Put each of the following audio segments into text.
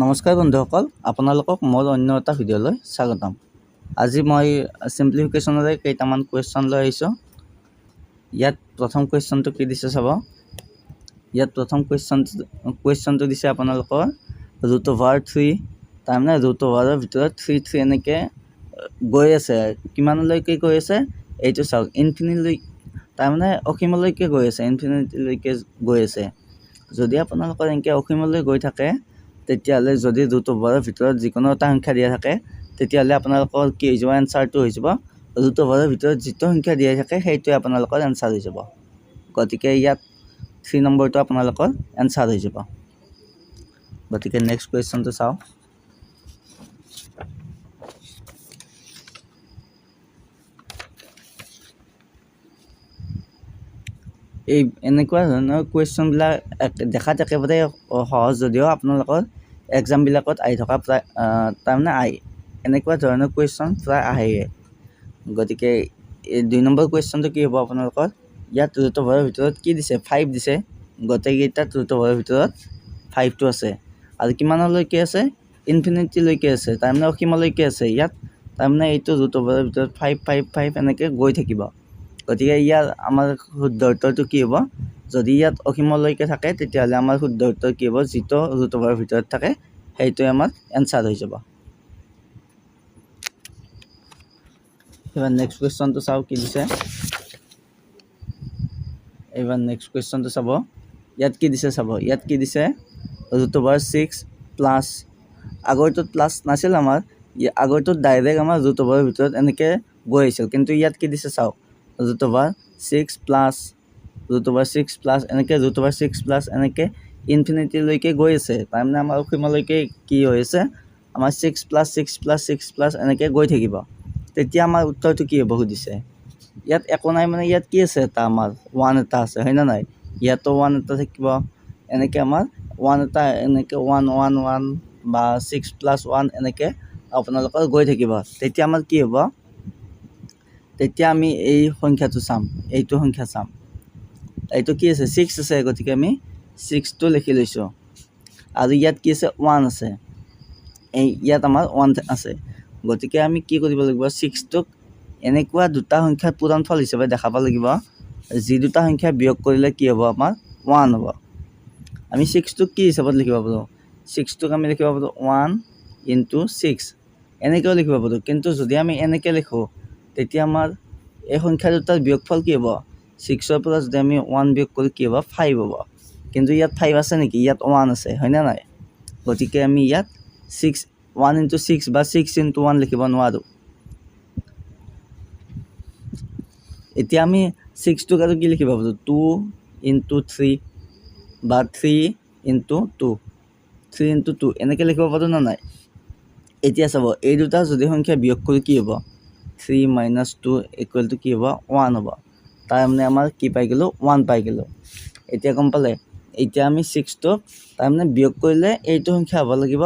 নমস্কাৰ বন্ধুসকল, আপোনালোকক মোৰ অন্য এটা ভিডিঅ'লৈ স্বাগতম। আজি মই সিম্পলিফিকেশ্যনৰে কেইটামান কুৱেশ্যন লৈ আহিছোঁ। ইয়াত প্ৰথম কুৱেশ্যনটো কি দিছে চাব। ইয়াত প্ৰথম কুৱেশ্যনটো দিছে আপোনালোকৰ √3, তাৰমানে √ৰ ভিতৰত 3 এনেকৈ গৈ আছে। কিমানলৈকে গৈ আছে এইটো চাওক, ইনফিনিটিলৈ, তাৰমানে অসীমলৈকে গৈ আছে, ইনফিনিটিলৈকে গৈ আছে। যদি আপোনালোকৰ এনেকৈ অসীমলৈ গৈ থাকে তেতিয়াহ'লে যদি √ৰ ভিতৰত যিকোনো এটা সংখ্যা দিয়া থাকে তেতিয়াহ'লে আপোনালোকৰ কি হৈ যাব, এনচাৰটো হৈ যাব √ৰ ভিতৰত যিটো সংখ্যা দিয়া থাকে সেইটোৱে আপোনালোকৰ এনচাৰ হৈ যাব। গতিকে ইয়াত 3 নম্বৰটো আপোনালোকৰ এনচাৰ হৈ যাব। গতিকে নেক্সট কুৱেশ্যনটো চাওঁ। এই এনেকুৱা ধৰণৰ কুৱেশ্যনবিলাক দেখাত একেবাৰে সহজ, যদিও আপোনালোকৰ এক্সামবিলাকত আহি থকা প্ৰায় তাৰমানে এনেকুৱা ধৰণৰ কুৱেশ্যন প্ৰায় আহেই। গতিকে এই 2 নম্বৰ কুৱেশ্যনটো কি হ'ব আপোনালোকৰ, ইয়াত √ৰ ভিতৰত কি দিছে, 5 দিছে। গোটেইকেইটাত √ৰ ভিতৰত 5টো আছে আৰু কিমানলৈকে আছে, ইনফিনিটিলৈকে আছে, তাৰমানে অসীমলৈকে আছে। ইয়াত তাৰমানে এইটো √ৰ ভিতৰত 5 এনেকৈ গৈ থাকিব। গতিকে ইয়াৰ আমাৰ শুদ্ধ উত্তৰটো কি হ'ব, যদি ইয়াত অসীমলৈকে থাকে তেতিয়াহ'লে আমাৰ শুদ্ধ উত্তৰ কি হ'ব, যিটো √ৰ ভিতৰত থাকে সেইটোৱে আমাৰ এনচাৰ হৈ যাব। এবাৰ নেক্সট কুৱেশ্যনটো চাওঁ কি দিছে। এইবাৰ নেক্সট কুৱেশ্যনটো চাব। ইয়াত কি দিছে চাব, ইয়াত কি দিছে √6 প্লাছ, আগৰটোত প্লাছ নাছিল আমাৰ, আগৰটোত ডাইৰেক্ট আমাৰ √ৰ ভিতৰত এনেকৈ গৈ আহিছিল, কিন্তু ইয়াত কি দিছে চাওক, √6 প্লাছ এনেকৈ √6 প্লাছ এনেকৈ ইনফিনিটিলৈকে গৈ আছে। তাৰমানে আমাৰ অসীমলৈকে কি হৈ আছে, আমাৰ 6+6+6+ এনেকৈ গৈ থাকিব। তেতিয়া আমাৰ উত্তৰটো কি হ'ব সুধিছে। ইয়াত একো নাই, মানে ইয়াত কি আছে, এটা আমাৰ 1 এটা আছে, হয়নে নাই, ইয়াতো 1 এটা থাকিব, এনেকৈ আমাৰ 1 এটা এনেকৈ 1 বা 6+1 এনেকৈ আপোনালোকৰ গৈ থাকিব। তেতিয়া আমাৰ কি হ'ব, তেতিয়া আমি এই সংখ্যাটো চাম, এইটো সংখ্যা চাম। এইটো কি আছে, 6 আছে, গতিকে আমি 6টো লিখি লৈছোঁ। আৰু ইয়াত কি আছে, 1 আছে, ইয়াত আমাৰ 1 আছে। গতিকে আমি কি কৰিব লাগিব, 6টোক এনেকুৱা দুটা সংখ্যাৰ পূৰণফল হিচাপে দেখাব লাগিব, যি দুটা সংখ্যা বিয়োগ কৰিলে কি হ'ব, আমাৰ 1 হ'ব। আমি 6টোক কি হিচাপত লিখিব পাৰোঁ, 6টোক আমি লিখিব পাৰোঁ 1 × 6 এনেকৈও লিখিব পাৰোঁ। কিন্তু যদি আমি এনেকৈ লিখোঁ তেতিয়া আমাৰ এই সংখ্যা দুটাৰ বিয়োগফল কি হ'ব, 6ৰ পৰা যদি আমি 1 বিয়োগ কৰোঁ কি হ'ব, 5 হ'ব। কিন্তু ইয়াত 5 আছে নেকি, ইয়াত 1 আছে, হয়নে নাই। গতিকে আমি ইয়াত 1 × 6 বা 6 × 1 লিখিব নোৱাৰোঁ। এতিয়া আমি 6টোক আৰু কি লিখিব পাৰোঁ, 2 × 3 বা 3 × 2 এনেকৈ লিখিব পাৰোঁ নে নাই। এতিয়া চাব, এই দুটা যদি সংখ্যা বিয়োগ কৰি কি হ'ব, 3 - 2 = কি হ'ব, 1 হ'ব। তাৰমানে আমাৰ কি পাই গ'লোঁ, 1 পাই গ'লোঁ। এতিয়া গম পালে, এতিয়া আমি 6টোক তাৰমানে বিয়োগ কৰিলে এইটো সংখ্যা হ'ব লাগিব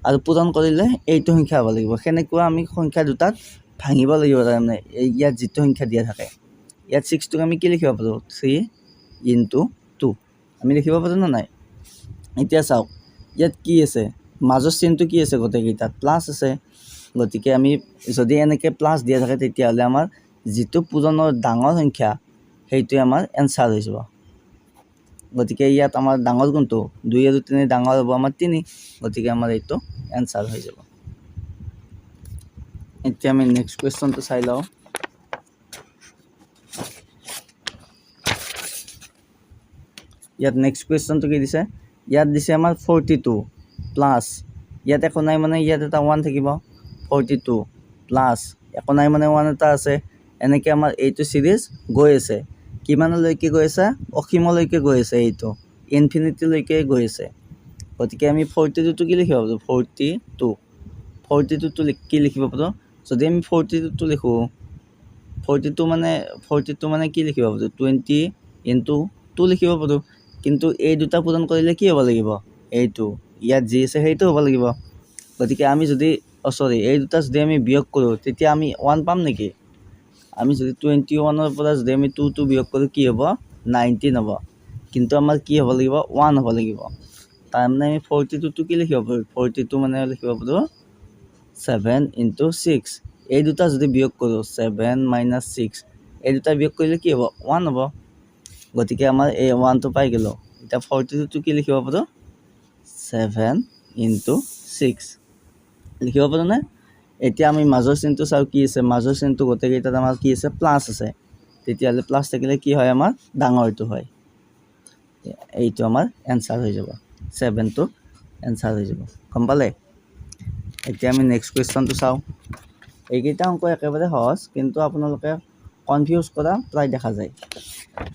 আৰু পূৰণ কৰিলে এইটো সংখ্যা হ'ব লাগিব। সেনেকুৱা আমি সংখ্যা দুটাত ভাঙিব লাগিব। তাৰমানে ইয়াত যিটো সংখ্যা দিয়া থাকে, ইয়াত 6টোক আমি কি লিখিব পাৰোঁ, 3 × 2 আমি লিখিব পাৰোঁ নে নাই। এতিয়া চাওক, ইয়াত কি আছে, মাজৰ চিনটো কি আছে, গোটেইকেইটাত প্লাছ আছে। গতিকে আমি যদি এনেকৈ প্লাছ দিয়া থাকে তেতিয়াহ'লে আমাৰ যিটো পূৰণৰ ডাঙৰ সংখ্যা সেইটোৱে আমাৰ এনচাৰ হৈ যাব। গতিকে ইয়াত আমাৰ ডাঙৰ কোনটো, 2 আৰু 3 ডাঙৰ হ'ব আমাৰ 3, গতিকে আমাৰ এইটো এনচাৰ হৈ যাব। এতিয়া আমি নেক্সট কুৱেশ্যনটো চাই লওঁ। ইয়াত নেক্সট কুৱেশ্যনটো কি দিছে, ইয়াত দিছে আমাৰ 42 প্লাছ, ইয়াত একো নাই মানে ইয়াত এটা 1 থাকিব, 42 প্লাছ একো নাই মানে 1 এটা আছে। এনেকৈ আমাৰ এইটো ছিৰিজ গৈ আছে, কিমানলৈকে গৈ আছে, অসীমলৈকে গৈ আছে, এইটো ইনফিনিটিলৈকে গৈ আছে। গতিকে আমি 42টো কি লিখিব পাৰোঁ, 42টো কি লিখিব পাৰোঁ, যদি আমি 42টো লিখোঁ, 42 মানে কি লিখিব পাৰোঁ, 20 × 2 লিখিব পাৰোঁ। কিন্তু এই দুটা পূৰণ কৰিলে কি হ'ব লাগিব, এইটো ইয়াত যি আছে সেইটো হ'ব লাগিব। গতিকে আমি যদি এই দুটা যদি আমি বিয়োগ কৰোঁ তেতিয়া আমি 1 পাম নেকি। আমি যদি 21ৰ পৰা যদি আমি 2টো বিয়োগ কৰোঁ কি হ'ব, 19 হ'ব। কিন্তু আমাৰ কি হ'ব লাগিব, 1 হ'ব লাগিব। তাৰ মানে আমি 42টো কি লিখিব পাৰোঁ 42 মানে লিখিব পাৰোঁ 7 × 6 এই দুটা যদি বিয়োগ কৰোঁ 7 - 6 এই দুটা বিয়োগ কৰিলে কি হ'ব 1 হ'ব গতিকে আমাৰ এই 1টো পাই গ'লোঁ এতিয়া 42টো কি লিখিব পাৰোঁ 7 × 6 লিখিব পাৰোঁনে এতিয়া আমি মাজৰ চিনটো চাওঁ কি আছে মাজৰ চিনটো গোটেইকেইটাত আমাৰ কি আছে প্লাছ আছে তেতিয়াহ'লে প্লাছ থাকিলে কি হয় আমাৰ ডাঙৰটো হয় এইটো আমাৰ এনচাৰ হৈ যাব 7টো এনচাৰ হৈ যাব গম পালে এতিয়া আমি নেক্সট কুৱেশ্যনটো চাওঁ এইকেইটা অংক একেবাৰে সহজ কিন্তু আপোনালোকে কনফিউজ কৰা প্ৰায় দেখা যায়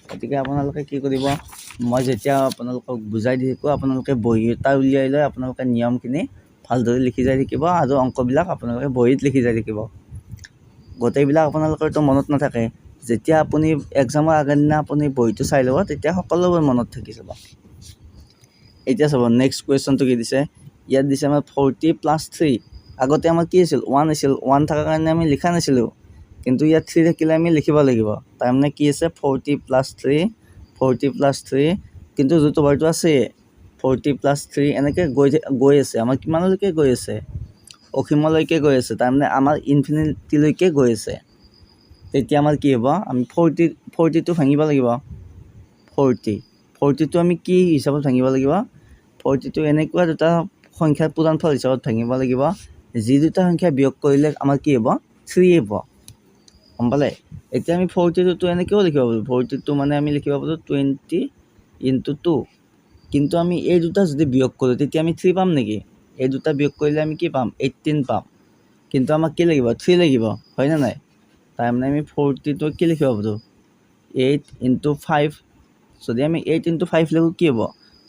গতিকে আপোনালোকে কি কৰিব মই যেতিয়া আপোনালোকক বুজাই দি থাকোঁ আপোনালোকে বহী এটা উলিয়াই লৈ আপোনালোকে নিয়মখিনি ভালদৰে লিখি যাই থাকিব আৰু অংকবিলাক আপোনালোকে বহীত লিখি যাই থাকিব গোটেইবিলাক আপোনালোকৰতো মনত নাথাকে যেতিয়া আপুনি এক্সামৰ আগৰ দিনা আপুনি বহীটো চাই ল'ব তেতিয়া সকলোবোৰ মনত থাকি যাব এতিয়া চাব নেক্সট কুৱেশ্যনটো কি দিছে ইয়াত দিছে আমাৰ 40 + 3 আগতে আমাৰ কি আছিল 1 আছিল 1 থকাৰ কাৰণে আমি লিখা নাছিলোঁ কিন্তু ইয়াত 3 থাকিলে আমি লিখিব লাগিব তাৰমানে কি আছে 40 + 3 40 + 3 কিন্তু যোনটো বাৰটো আছে 40 + 3 এনেকৈ গৈ আছে আমাৰ কিমানলৈকে গৈ আছে অসীমলৈকে গৈ আছে তাৰমানে আমাৰ ইনফিনিটিলৈকে গৈ আছে তেতিয়া আমাৰ কি হ'ব আমি 40টো ভাঙিব লাগিব 40টো আমি কি হিচাপত ভাঙিব লাগিব 40টো এনেকুৱা দুটা সংখ্যাৰ পূৰণফল হিচাপত ভাঙিব লাগিব যি দুটা সংখ্যা বিয়োগ কৰিলে আমাৰ কি হ'ব 3 হ'ব গম পালে এতিয়া আমি 42টো এনেকৈও লিখিব পাৰোঁ 42 মানে আমি লিখিব পাৰোঁ 20 × 2 কিন্তু আমি এই দুটা যদি বিয়োগ কৰোঁ তেতিয়া আমি 3 পাম নেকি এই দুটা বিয়োগ কৰিলে আমি কি পাম 18 পাম কিন্তু আমাক কি লাগিব 3 লাগিব হয়নে নাই তাৰমানে আমি 40টো কি লিখিব পাৰোঁ 8 × 5 যদি আমি 8 × 5 লিখোঁ কি হ'ব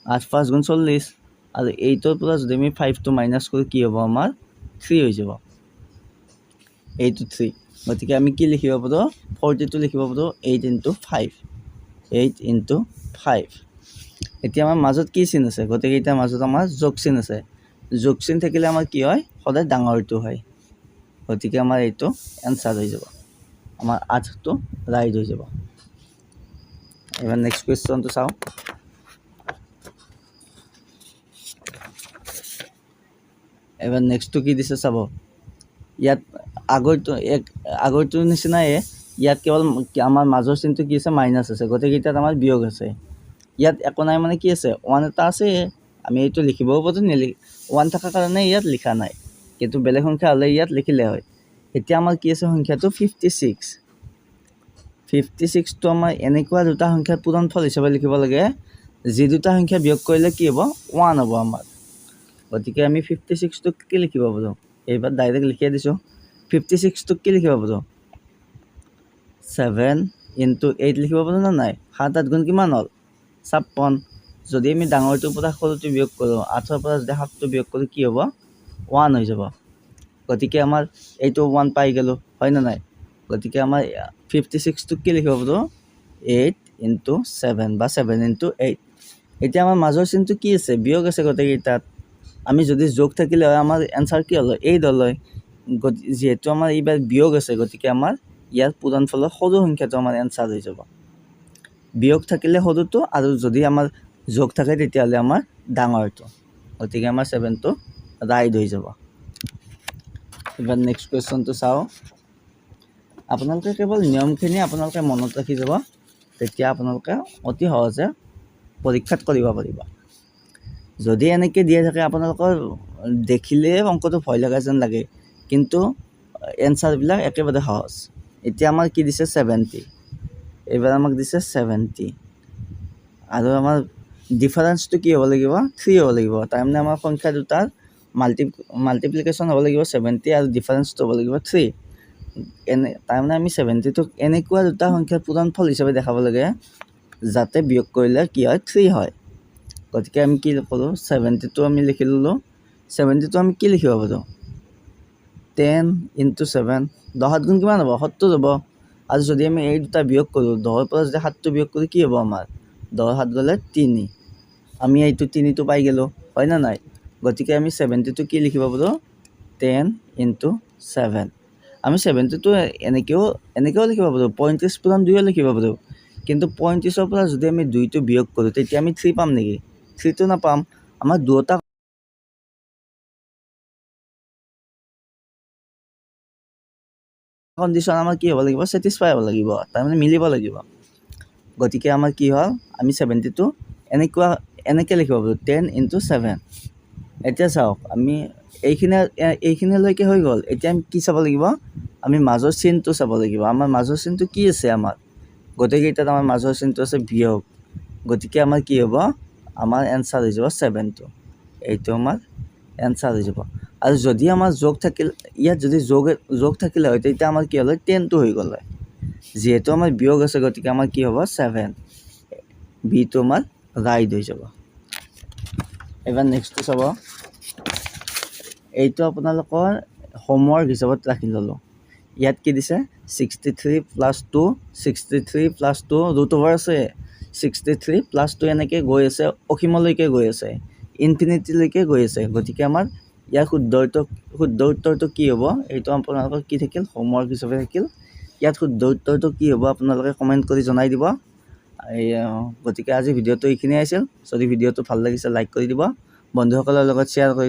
8 × 5 = 40 আৰু 8ৰ পৰা যদি আমি 5টো মাইনাছ কৰোঁ কি হ'ব আমাৰ 3 হৈ যাব এইটো 3 গতিকে আমি কি লিখিব পাৰোঁ 40টো লিখিব পাৰোঁ 8 × 5 8 × 5 এতিয়া আমাৰ মাজত কি চিন আছে গোটেইকেইটাৰ মাজত আমাৰ যোগ চিন আছে যোগ চিন থাকিলে আমাৰ কি হয় সদায় ডাঙৰটো হয় গতিকে আমাৰ এইটো এনচাৰ হৈ যাব আমাৰ 8টো ৰাইট হৈ যাব এবাৰ নেক্সট কুৱেশ্যনটো চাওঁ এবাৰ নেক্সটটো কি দিছে চাব ইয়াত আগৰটোৰ নিচিনাই ইয়াত কেৱল আমাৰ মাজৰ চিনটো কি আছে মাইনাছ আছে গোটেইকেইটাত আমাৰ বিয়োগ আছে ইয়াত একো নাই মানে কি আছে 1 এটা আছে আমি এইটো লিখিবও পাৰোঁ 1 থকাৰ কাৰণে ইয়াত লিখা নাই কিন্তু বেলেগ সংখ্যা হ'লে ইয়াত লিখিলে হয় এতিয়া আমাৰ কি আছে সংখ্যাটো 56টো আমাৰ এনেকুৱা দুটা সংখ্যাৰ পূৰণফল হিচাপে লিখিব লাগে যি দুটা সংখ্যা বিয়োগ কৰিলে কি হ'ব 1 হ'ব আমাৰ গতিকে আমি 56টোক কি লিখিব পাৰোঁ এইবাৰ ডাইৰেক্ট লিখিয়ে দিছোঁ 56টোক কি লিখিব পাৰোঁ 7 × 8 লিখিব পাৰোঁ নে নাই 7 × 8 = কিমান হ'ল 56 যদি আমি ডাঙৰটোৰ পৰা সৰুটো বিয়োগ কৰোঁ 8ৰ পৰা যদি 7টো বিয়োগ কৰোঁ কি হ'ব 1 হৈ যাব গতিকে আমাৰ এইটো 1 পাই গ'লোঁ হয়নে নাই গতিকে আমাৰ 56টোক কি লিখিব পাৰোঁ 8 × 7 বা 7 × 8 এতিয়া আমাৰ মাজৰ চিনটো কি আছে বিয়োগ আছে গোটেইকেইটাত আমি যদি যোগ থাকিলে হয় আমাৰ এনচাৰ কি হ'ল 8 হ'ল হয় যিহেতু আমাৰ এইবাৰ বিয়োগ আছে গতিকে আমাৰ ইয়াৰ পূৰণফলৰ সৰু সংখ্যাটো আমাৰ এনচাৰ হৈ যাব বিয়োগ থাকিলে সৰুটো আৰু যদি আমাৰ যোগ থাকে তেতিয়াহ'লে আমাৰ ডাঙৰটো গতিকে আমাৰ 7টো ৰাইট হৈ যাব এবাৰ নেক্সট কুৱেশ্যনটো চাওঁ আপোনালোকে কেৱল নিয়মখিনি আপোনালোকে মনত ৰাখি যাব তেতিয়া আপোনালোকে অতি সহজে পৰীক্ষাত কৰিব পাৰিব যদি এনেকৈ দিয়া থাকে আপোনালোকৰ দেখিলে অংকটো ভয় লগা যেন লাগে কিন্তু এনচাৰবিলাক একেবাৰে সহজ এতিয়া আমাৰ কি দিছে 70 এইবাৰ আমাক দিছে 70 আৰু আমাৰ ডিফাৰেঞ্চটো কি হ'ব লাগিব 3 হ'ব লাগিব তাৰমানে আমাৰ সংখ্যা দুটাৰ মাল্টিপ্লিকেশ্যন হ'ব লাগিব 70 আৰু ডিফাৰেঞ্চটো হ'ব লাগিব 3 তাৰমানে আমি 70টোক এনেকুৱা দুটা সংখ্যাৰ পূৰণফল হিচাপে দেখাব লাগে যাতে বিয়োগ কৰিলে কি হয় 3 হয় গতিকে আমি কি কৰোঁ 70টো আমি লিখি ল'লোঁ 70টো আমি কি লিখিব পাৰোঁ 10 × 7 10 × কিমান হ'ব 70 হ'ব আৰু যদি আমি এই দুটা বিয়োগ কৰোঁ 10ৰ পৰা যদি 7টো বিয়োগ কৰোঁ কি হ'ব আমাৰ 10 × 7 গ'লে 3 আমি এইটো 3টো পাই গ'লোঁ হয়নে নাই গতিকে আমি 70টো কি লিখিব পাৰোঁ 10 × 7 আমি 70টো এনেকৈও লিখিব পাৰোঁ 35 পূৰণ 2 লিখিব পাৰোঁ কিন্তু 35ৰ পৰা যদি আমি 2টো বিয়োগ কৰোঁ তেতিয়া আমি 3 পাম নেকি 3টো নাপাম আমাৰ দুয়োটা কণ্ডিশ্যন আমাৰ কি হ'ব লাগিব, ছেটিছফাই হ'ব লাগিব, তাৰমানে মিলিব লাগিব। গতিকে আমাৰ কি হ'ল, আমি 72 এনেকৈ লিখিব পাৰোঁ 10 × 7। এতিয়া চাওক, আমি এইখিনিলৈকে হৈ গ'ল। এতিয়া আমি কি চাব লাগিব, আমি মাজৰ চিনটো চাব লাগিব। আমাৰ মাজৰ চিনটো কি আছে, আমাৰ গোটেইকেইটাত আমাৰ মাজৰ চিনটো আছে বিয়োগ। গতিকে আমাৰ কি হ'ব, আমাৰ এনচাৰ হৈ যাব 7টো। এইটো আমাৰ এনচাৰ হৈ যাব। আৰু যদি আমাৰ যোগ থাকিল, ইয়াত যদি যোগ থাকিলে হয় তেতিয়া আমাৰ কি হ'ল হয়, 10টো হৈ গ'ল হয়। যিহেতু আমাৰ বিয়োগ আছে গতিকে আমাৰ কি হ'ব 7, বিটো আমাৰ ৰাইট হৈ যাব। এবাৰ নেক্সটটো চাব, এইটো আপোনালোকৰ হোমৱৰ্ক হিচাপত ৰাখি ল'লোঁ। ইয়াত কি দিছে 63 + 2, 63 + 2 ৰুট অভাৰ আছে, 63 + 2 এনেকৈ গৈ আছে, অসীমলৈকে গৈ আছে, ইনফিনিটিলৈকে গৈ আছে। গতিকে আমাৰ ইয়াৰ শুদ্ধ উত্তৰটো কি হ'ব, এইটো আপোনালোকৰ কি থাকিল, হোমৱৰ্ক হিচাপে থাকিল। ইয়াত শুদ্ধ উত্তৰটো কি হ'ব আপোনালোকে কমেণ্ট কৰি জনাই দিব। গতিকে আজি ভিডিঅ'টো এইখিনিয়ে আছিল। যদি ভিডিঅ'টো ভাল লাগিছে লাইক কৰি দিব, বন্ধুসকলৰ লগত শ্বেয়াৰ কৰি দিব।